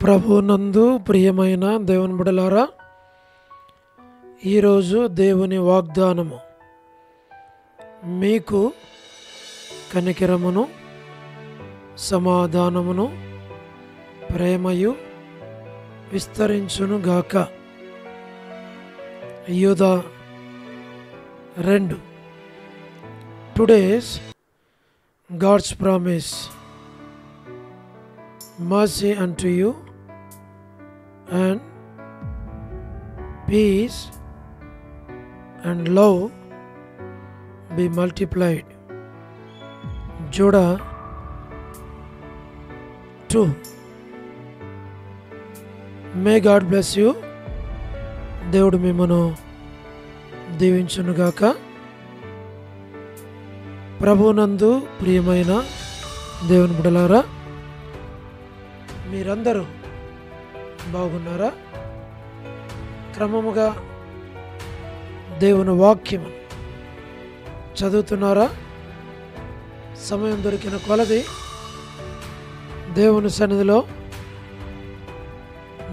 ప్రభునందు ప్రియమైన దేవుని బిడ్డలారా, ఈరోజు దేవుని వాగ్దానము మీకు కనికరమును, సమాధానమును, ప్రేమయు విస్తరించునుగాక. యూదా 2. Today's God's promise: mercy unto you and peace and love be multiplied. Judah 2. May God bless you. దేవుడు మిమ్మను దీవించునుగాక. ప్రభునందు ప్రియమైన దేవుని బిడ్డలారా, మీరందరూ బాగున్నారా? క్రమముగా దేవుని వాక్యము చదువుతున్నారా? సమయం దొరికిన కొలది దేవుని సన్నిధిలో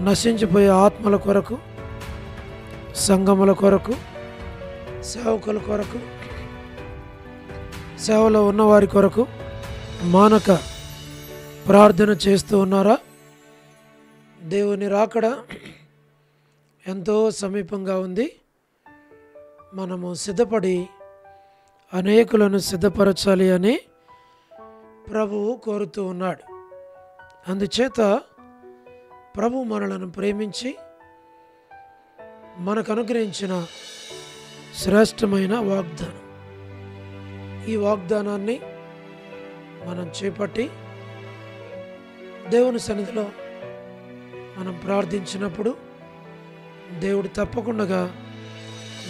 నశించిపోయే ఆత్మల కొరకు, సంఘముల కొరకు, సేవకుల కొరకు, సేవలో ఉన్నవారి కొరకు మానక ప్రార్థన చేస్తూ ఉన్నారా? దేవుని రాకడ ఎంతో సమీపంగా ఉంది. మనము సిద్ధపడి అనేకులను సిద్ధపరచాలి అని ప్రభువు కోరుతూ ఉన్నాడు. అందుచేత ప్రభు మనలను ప్రేమించి మనకు అనుగ్రహించిన శ్రేష్టమైన వాగ్దానం, ఈ వాగ్దానాన్ని మనం చేపట్టి దేవుని సన్నిధిలో మనం ప్రార్థించినప్పుడు దేవుడు తప్పకుండా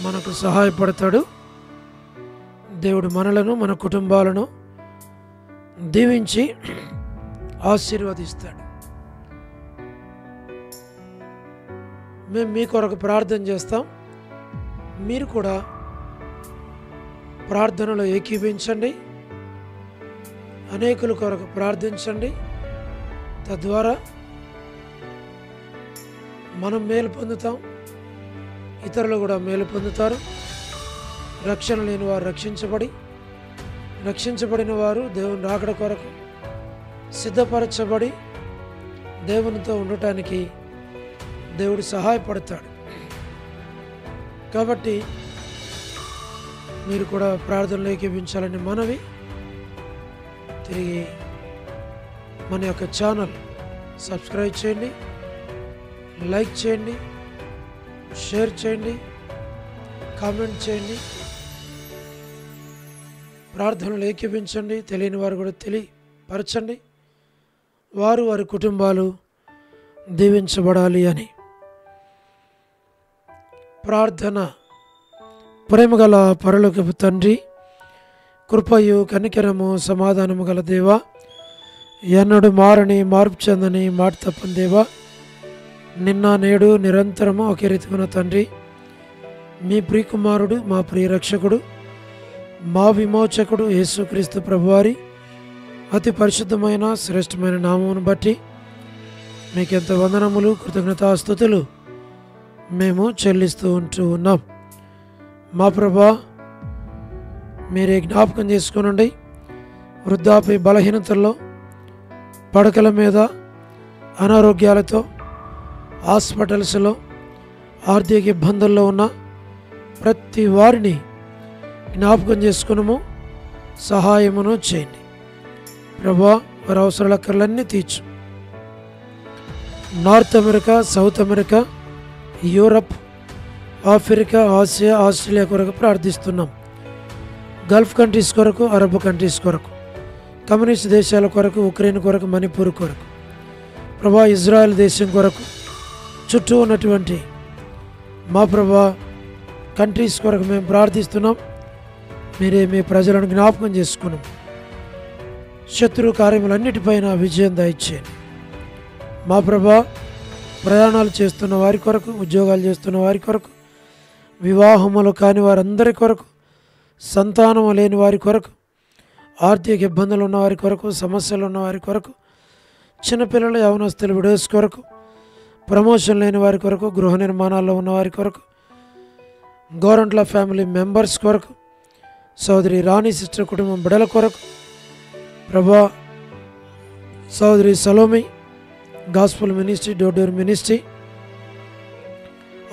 మనకు సహాయపడతాడు. దేవుడు మనలను, మన కుటుంబాలను దీవించి ఆశీర్వదిస్తాడు. మేము మీ కొరకు ప్రార్థన చేస్తాం. మీరు కూడా ప్రార్థనలో ఏకీభించండి, అనేకుల కొరకు ప్రార్థించండి. తద్వారా మనం మేలు పొందుతాం, ఇతరులు కూడా మేలు పొందుతారు. రక్షణ లేని వారు రక్షించబడిన వారు దేవుని రాకడ కొరకు సిద్ధపరచబడి దేవునితో ఉండటానికి దేవుడు సహాయపడతాడు. కాబట్టి మీరు కూడా ప్రార్థనలో ఏకీభించాలని మనవి. తిరిగి మన యొక్క ఛానల్ సబ్స్క్రైబ్ చేయండి, లైక్ చేయండి, షేర్ చేయండి, కామెంట్ చేయండి. ప్రార్థనలు ఏకీభించండి. తెలియని వారు కూడా తెలియపరచండి. వారి కుటుంబాలు దీవించబడాలి అని ప్రార్థన. ప్రేమగల పరలోకపు తండ్రి, కృపయు కనికరము సమాధానము గల దేవా, ఎన్నడు మారని మార్పు చెందని మాట తప్పని దేవా, నిన్న నేడు నిరంతరము ఒకే రీతిగా తండ్రి, మీ ప్రియకుమారుడు, మా ప్రియ రక్షకుడు, మా విమోచకుడు యేసుక్రీస్తు ప్రభువారి అతి పరిశుద్ధమైన శ్రేష్టమైన నామమును బట్టి మీకెంత వందనములు, కృతజ్ఞతాస్తుతులు మేము చెల్లిస్తూ ఉన్నాం. మా ప్రభా, మీరే జ్ఞాపకం చేసుకునండి. వృద్ధాప్య బలహీనతల్లో, పడకల మీద, అనారోగ్యాలతో, హాస్పిటల్స్లో, ఆర్థిక ఇబ్బందుల్లో ఉన్న ప్రతి వారిని జ్ఞాపకం చేసుకునము, సహాయమును చేయండి. ప్రభా, వారి అవసరాలన్నీ తీర్చు. North America, south America, Europe, Africa, Asia, Australia కొరకు ప్రార్థిస్తున్నాం. గల్ఫ్ కంట్రీస్ కొరకు, అరబ్ కంట్రీస్ కొరకు, కమ్యూనిస్ట్ దేశాల కొరకు, ఉక్రెయిన్ కొరకు, మణిపూర్ కొరకు, ప్రభా ఇజ్రాయెల్ దేశం కొరకు, చుట్టూ ఉన్నటువంటి మా ప్రభా కంట్రీస్ కొరకు మేము ప్రార్థిస్తున్నాం. మీరే మీ ప్రజలను జ్ఞాపకం చేసుకున్నాం. శత్రు కార్యములన్నిటిపైన విజయం దయచేయండి. మా ప్రభా, ప్రయాణాలు చేస్తున్న వారి కొరకు, ఉద్యోగాలు చేస్తున్న వారి కొరకు, వివాహములు కాని వారందరి కొరకు, సంతానము లేని వారి కొరకు, ఆర్థిక ఇబ్బందులు ఉన్నవారి కొరకు, సమస్యలు ఉన్నవారి కొరకు, చిన్నపిల్లల యవనస్తుల విడోస్ కొరకు, ప్రమోషన్ లేని వారి కొరకు, గృహ నిర్మాణాల్లో ఉన్న వారి కొరకు, గోరంట్ల ఫ్యామిలీ మెంబర్స్ కొరకు, సోదరి రాణి సిస్టర్ కుటుంబం బిడల కొరకు ప్రభా, సోదరి Salomi gospel ministry, door ministry,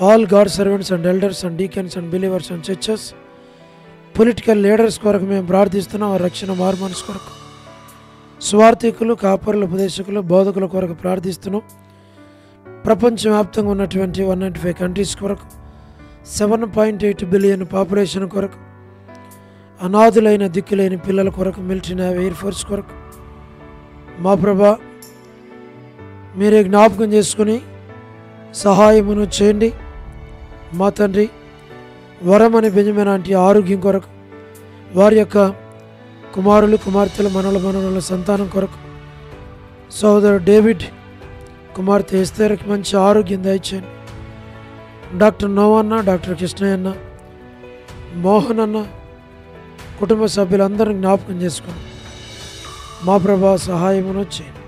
all God servants and elders and deacons and believers and churches, political leaders కొరకు మేము ప్రార్థిస్తున్నాం. వారి రక్షణ మార్మన్స్ కొరకు, స్వార్థికులు, కాపరులు, ఉపదేశకులు, బోధకుల కొరకు ప్రార్థిస్తున్నాం. ప్రపంచవ్యాప్తంగా ఉన్నటువంటి 195 కంట్రీస్ కొరకు, 7.8 బిలియన్ పాపులేషన్ కొరకు, అనాథులైన దిక్కులేని పిల్లల కొరకు, మిలిటరీ, నేవీ, ఎయిర్ ఫోర్స్ కొరకు మా ప్రభా మీరే జ్ఞాపకం చేసుకుని సహాయమును చేయండి. మా తండ్రి, వరమని బెంజమిన్ ఆంటీ ఆరోగ్యం కొరకు, వారి యొక్క కుమారులు, కుమార్తెలు, మనవల సంతానం కొరకు, సోదరుడు డేవిడ్ కుమార్తె ఎస్తేర్కి మంచి ఆరోగ్యం దయచేయండి. డాక్టర్ నోవన్న, డాక్టర్ కృష్ణయ్య అన్న, మోహన్ అన్న కుటుంబ సభ్యులందరినీ జ్ఞాపకం చేసుకుని మా ప్రభా సహాయమును చేయండి.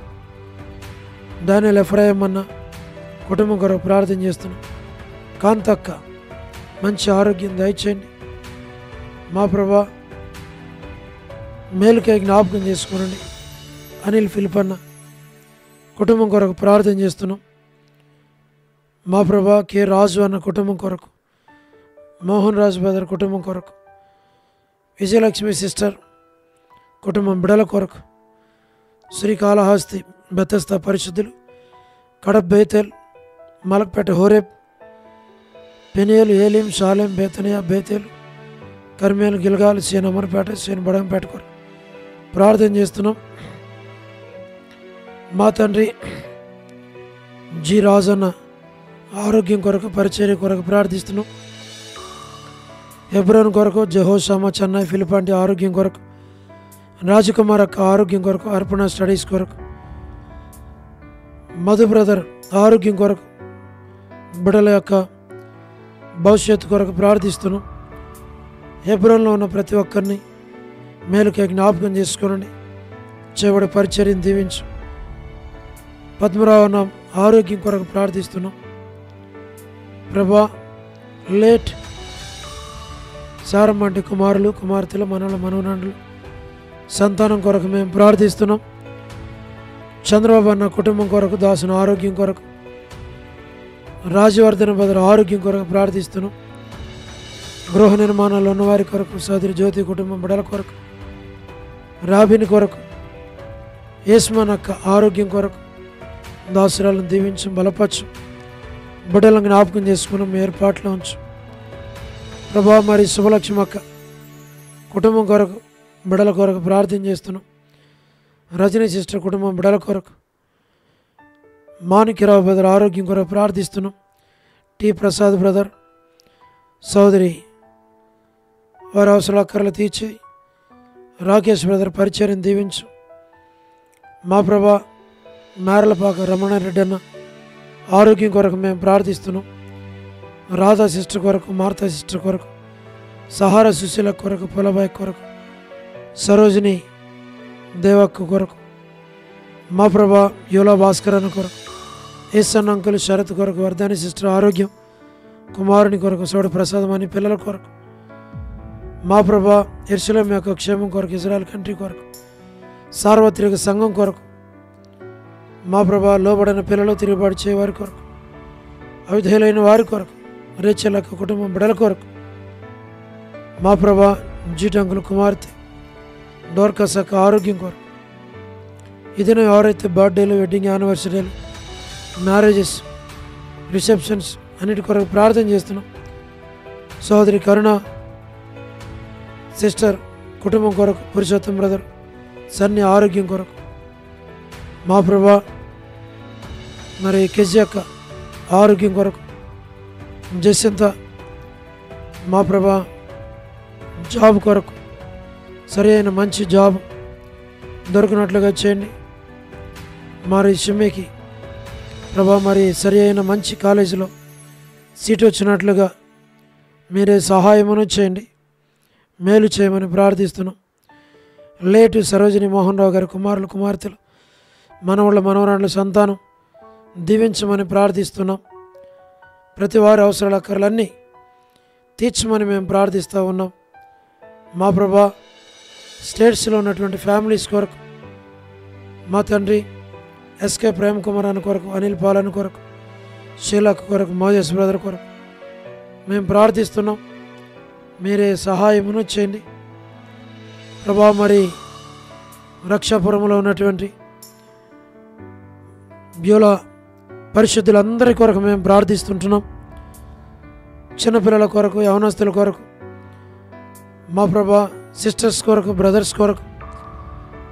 దానియల్ ఎఫ్రాయిం అన్న కుటుంబం కొరకు ప్రార్థన చేస్తున్నాం. కాంతక్క మంచి ఆరోగ్యం దయచేయండి. మా ప్రభా మేలుకై జ్ఞాపకం చేసుకోనండి. అనిల్ ఫిలిపన్న కుటుంబం కొరకు ప్రార్థన చేస్తున్నాం. మా ప్రభా కె రాజు అన్న కుటుంబం కొరకు, మోహన్ రాజు బ్రదర్ కుటుంబం కొరకు, విజయలక్ష్మి సిస్టర్ కుటుంబం బిడల కొరకు, శ్రీకాళహస్తి బెతస్తా పరిశుద్ధులు, కడప బేతేల్, మలక్పేట హోరేబ్, పెనియేలు, ఏలీం, షాలేం, బేతనియా, బేతేలు, కర్మేలు, గిల్గాల్, సేన్ అమర్పేట, సేన్ బడంపేట కొరకు ప్రార్థన చేస్తున్నాం. మా తండ్రి జి రాజన్న ఆరోగ్యం కొరకు, పరిచర్య కొరకు ప్రార్థిస్తున్నాం. హెబ్రోన్ కొరకు, జెహోషామా, చెన్నై, ఫిలిపాంటి ఆరోగ్యం కొరకు, రాజకుమార్ అక్క ఆరోగ్యం కొరకు, అర్పణ స్టడీస్ కొరకు, మధు బ్రదర్ ఆరోగ్యం కొరకు, బిడల యొక్క భవిష్యత్తు కొరకు ప్రార్థిస్తున్నాం. హెబ్రోన్లో ఉన్న ప్రతి ఒక్కరిని మేలుకై జ్ఞాపకం చేసుకోనండి. చేపడి పరిచర్యను దీవించు. పద్మరావు అన్న ఆరోగ్యం కొరకు ప్రార్థిస్తున్నాం. ప్రభా లేట్ సారమ్మంటి కుమారులు, కుమార్తెలు, మనవరాండ్రులు సంతానం కొరకు మేము ప్రార్థిస్తున్నాం. చంద్రబాబు అన్న కుటుంబం కొరకు, దాసుని ఆరోగ్యం కొరకు, రాజవర్ధన బదులు ఆరోగ్యం కొరకు ప్రార్థిస్తున్నాం. గృహ నిర్మాణాల్లో ఉన్నవారి కొరకు, సోదరి జ్యోతి కుటుంబం బిడల కొరకు, రాబిని కొరకు, యేస్మాన్ అక్క ఆరోగ్యం కొరకు దాసురాలను దీవించు, బలపరచు. బిడ్డలను జ్ఞాపకం చేసుకున్నాం, ఏర్పాట్లో ఉంచు ప్రభా. మరి శుభలక్ష్మి అక్క కుటుంబం కొరకు, బిడల కొరకు ప్రార్థన చేస్తున్నాం. రజనీ సిస్టర్ కుటుంబం బిడల కొరకు, మాణిక్యరావు బ్రదర్ ఆరోగ్యం కొరకు ప్రార్థిస్తున్నాం. టి ప్రసాద్ బ్రదర్ సోదరి వారి అవసరాల అక్కర్లు తీర్చి, రాకేష్ బ్రదర్ పరిచర్యను దీవించు. మా ప్రభా మేరలపాక రమణారెడ్డి అన్న ఆరోగ్యం కొరకు మేము ప్రార్థిస్తున్నాం. రాధా సిస్టర్ కొరకు, మార్తా సిస్టర్ కొరకు, సహారా సుశీల కొరకు, పొలబాయ్ కొరకు, సరోజిని దేవక్క కొరకు, మా ప్రభా యోలా భాస్కర్ అన్న కొరకు, ఏసన్ అంకుల్ శరత్ కొరకు, వర్ధాని సిస్టర్ ఆరోగ్యం, కుమారుని కొరకు, సోడు ప్రసాదం అని పిల్లల కొరకు, మా ప్రభా యెరూషలేము యొక్క క్షేమం కొరకు, ఇజ్రాయెల్ కంట్రీ కొరకు, సార్వత్రిక సంఘం కొరకు, మా ప్రభా లోబడిన పిల్లలు, తిరుగుబాటు చేయవారి కొరకు, అవిధేయులైన వారి కొరకు, రేచల్ యొక్క కుటుంబం బిడల కొరకు, మా ప్రభా జీటంకులు కుమార్తె డోర్కస్ యొక్క ఆరోగ్యం కొరకు, ఇదిన ఎవరైతే బర్త్డేలు, వెడ్డింగ్ యానివర్సరీలు, మ్యారేజెస్, రిసెప్షన్స్ అన్నిటి కొరకు ప్రార్థన చేస్తున్నాం. సోదరి కరుణ సిస్టర్ కుటుంబం కొరకు, పురుషోత్తం బ్రదర్ సన్ని ఆరోగ్యం కొరకు, మా ప్రభా మరి కెజి యొక్క ఆరోగ్యం కొరకు, జస్యంత మా ప్రభా జాబ్ కొరకు, సరి అయిన మంచి జాబ్ దొరికినట్లుగా చేయండి. మరి షిమ్మికి ప్రభా మరి సరి అయిన మంచి కాలేజీలో సీట్ వచ్చినట్లుగా మీరే సహాయమును చేయండి, మేలు చేయమని ప్రార్థిస్తున్నాం. లేటు సరోజిని మోహన్ రావు గారి కుమారులు, కుమార్తెలు, మనవళ్ళ మనవరాండ్ల సంతానం దీవించమని ప్రార్థిస్తున్నాం. ప్రతి వారి అవసరాల అక్కర్లన్నీ తీర్చమని మేము ప్రార్థిస్తూ ఉన్నాం. మా ప్రభా, స్టేట్స్లో ఉన్నటువంటి ఫ్యామిలీస్ కొరకు, మా తండ్రి ఎస్కే ప్రేమ్ కుమార్ అని కొరకు, అనిల్ పాలన్ కొరకు, షీలాక్ కొరకు, మోజెస్ బ్రదర్ కొరకు మేము ప్రార్థిస్తున్నాం. మీరే సహాయమును చేయండి ప్రభా. మరి రక్షాపురంలో ఉన్నటువంటి బ్యూలా పరిశుద్ధులందరి కొరకు మేము ప్రార్థిస్తుంటున్నాం. చిన్నపిల్లల కొరకు, యవనస్తుల కొరకు, మా ప్రభా, సిస్టర్స్ కొరకు, బ్రదర్స్ కొరకు,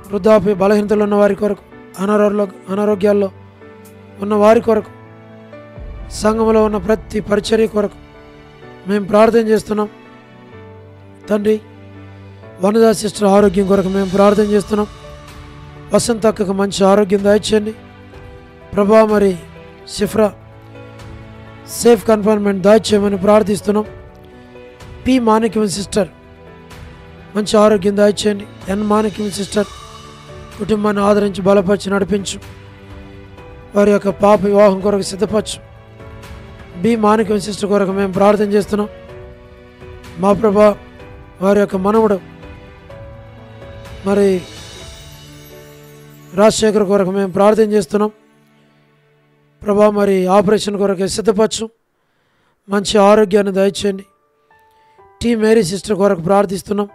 వృద్ధాప్య బలహీనతలు ఉన్న వారి కొరకు, అనారోగ్యాల్లో ఉన్న వారి కొరకు, సంఘంలో ఉన్న ప్రతి పరిచర్య కొరకు మేము ప్రార్థన చేస్తున్నాం. తండ్రి, వనదా సిస్టర్ ఆరోగ్యం కొరకు మేము ప్రార్థన చేస్తున్నాం. వసంత అక్కకు మంచి ఆరోగ్యం దయచేయండి ప్రభా. మరి సిఫ్రా సేఫ్ కన్ఫైన్మెంట్ దాయిచేయమని ప్రార్థిస్తున్నాం. పి మాణిక్యం సిస్టర్ మంచి ఆరోగ్యం దాయిచేయండి. ఎన్ మాణిక్యం సిస్టర్ కుటుంబాన్ని ఆదరించి బలపరిచి నడిపించు. వారి యొక్క పాప వివాహం కొరకు సిద్ధపరచు. బి మాణిక్యం సిస్టర్ కొరకు మేము ప్రార్థన చేస్తున్నాం. మా ప్రభా, వారి యొక్క మనవడు మరి రాజశేఖర్ కొరకు మేము ప్రార్థన చేస్తున్నాం ప్రభా. మరి ఆపరేషన్ కొరకు సిద్ధపరచు. మంచి ఆరోగ్యాన్ని దయచేయండి. టీ మేరీ సిస్టర్ కొరకు ప్రార్థిస్తున్నాం.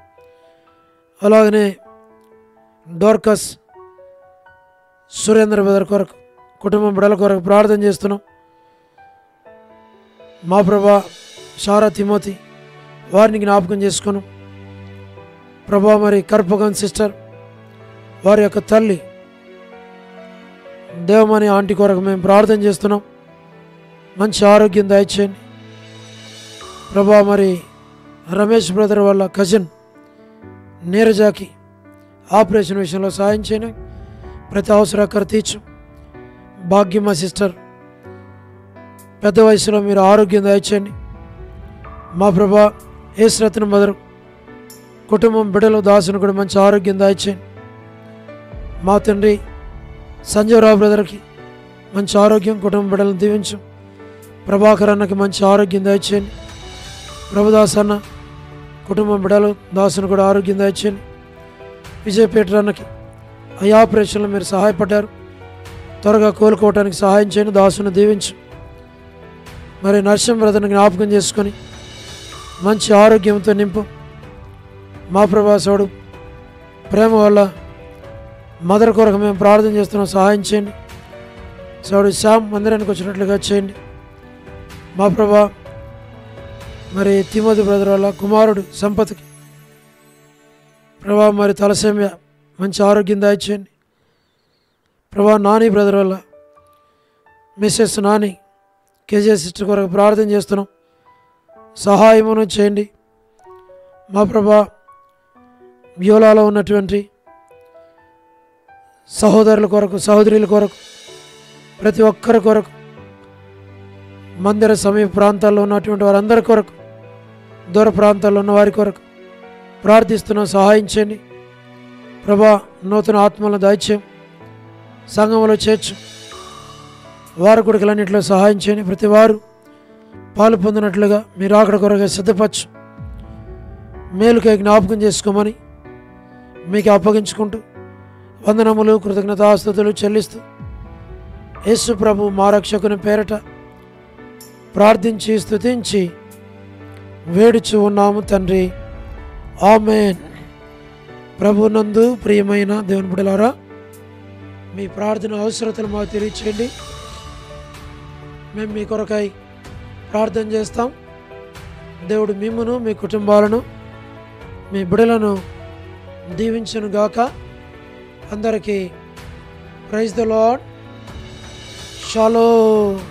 అలాగనే డోర్కస్ సురేంద్ర బ్రదర్ కొరకు, కుటుంబం బిడ్డల కొరకు ప్రార్థన చేస్తున్నాం. మా ప్రభా, షారా తిమోతి వారిని జ్ఞాపకం చేసుకును ప్రభా. మరి కర్పగన్ సిస్టర్, వారి యొక్క తల్లి దేవమణి ఆంటీ కొరకు మేము ప్రార్థన చేస్తున్నాం. మంచి ఆరోగ్యం దయచేయండి ప్రభా. మరి రమేష్ బ్రదర్ వాళ్ళ కజిన్ నీరజాకి ఆపరేషన్ విషయంలో సాయం చేయను. ప్రతి అవసరాకర తీర్చు. భాగ్యమ్మ సిస్టర్, పెద్ద వయసులో మీరు ఆరోగ్యం దయచేయండి మా ప్రభా. ఏసురత్న మదర్ కుటుంబం బిడ్డలు దాసును కూడా మంచి ఆరోగ్యం దయచేయండి మా తండ్రి. సంజయరావు బ్రదర్కి మంచి ఆరోగ్యం, కుటుంబ బిడ్డలను దీవించు. ప్రభాకర్ అన్నకి మంచి ఆరోగ్యం దయచేయండి. ప్రభుదాస్ అన్న కుటుంబం బిడ్డలు దాసును కూడా ఆరోగ్యం దయచేయండి. విజయ్ పీటర్ అన్నకి ఈ ఆపరేషన్లో మీరు సహాయపడ్డారు, త్వరగా కోలుకోవటానికి సహాయం చేయండి. దాసును దీవించు. మరి నరసింహ బ్రదర్ని జ్ఞాపకం చేసుకొని మంచి ఆరోగ్యంతో నింపు మా ప్రభాసోడు. ప్రేమ వల్ల మదర్ కొరకు మేము ప్రార్థన చేస్తున్నాం, సహాయం చేయండి. సోడు శ్యామ్ మందిరానికి వచ్చినట్లుగా చేయండి మా ప్రభా. మరి తిమోతి బ్రదర్ వల్ల కుమారుడు సంపత్కి ప్రభా మరి తలసేమ్య మంచి ఆరోగ్యం దయచేయండి ప్రభా. నాని బ్రదర్ వల్ల మిస్సెస్ నాని కేజీఎస్ సిస్టర్ కొరకు ప్రార్థన చేస్తున్నాం, సహాయమును చేయండి మా ప్రభా. బ్యూలాలో ఉన్నటువంటి సహోదరుల కొరకు, సహోదరుల కొరకు, ప్రతి ఒక్కరి కొరకు, మందిర సమీప ప్రాంతాల్లో ఉన్నటువంటి వారందరి కొరకు, దూర ప్రాంతాల్లో ఉన్న వారి కొరకు ప్రార్థిస్తున్నాం, సహాయం చేయండి ప్రభా. నూతన ఆత్మలను దయచేయం, సంఘంలో చేర్చు. వారి కొడుకులన్నింటిలో సహాయం చేయండి. ప్రతి వారు పాలు పొందినట్లుగా మీరు అక్కడ కొరకు సిద్ధపరచు. మేలుకై జ్ఞాపకం చేసుకోమని మీకు అప్పగించుకుంటూ వందనములు, కృతజ్ఞతాస్తుతులు చెల్లిస్తూ యేసు ప్రభు మా రక్షకుని పేరట ప్రార్థించి స్తుతించి వేడుచు ఉన్నాము తండ్రి, ఆమేన్. ప్రభునందు ప్రియమైన దేవుని బిడ్డలారా, మీ ప్రార్థన అవసరతలు మాకు తెలియచేయండి. మేము మీ కొరకై ప్రార్థన చేస్తాం. దేవుడు మిమ్మును, మీ కుటుంబాలను, మీ బిడ్డలను దీవించును గాక. అందరికీ ప్రైజ్ ద లార్డ్. షాలోమ్.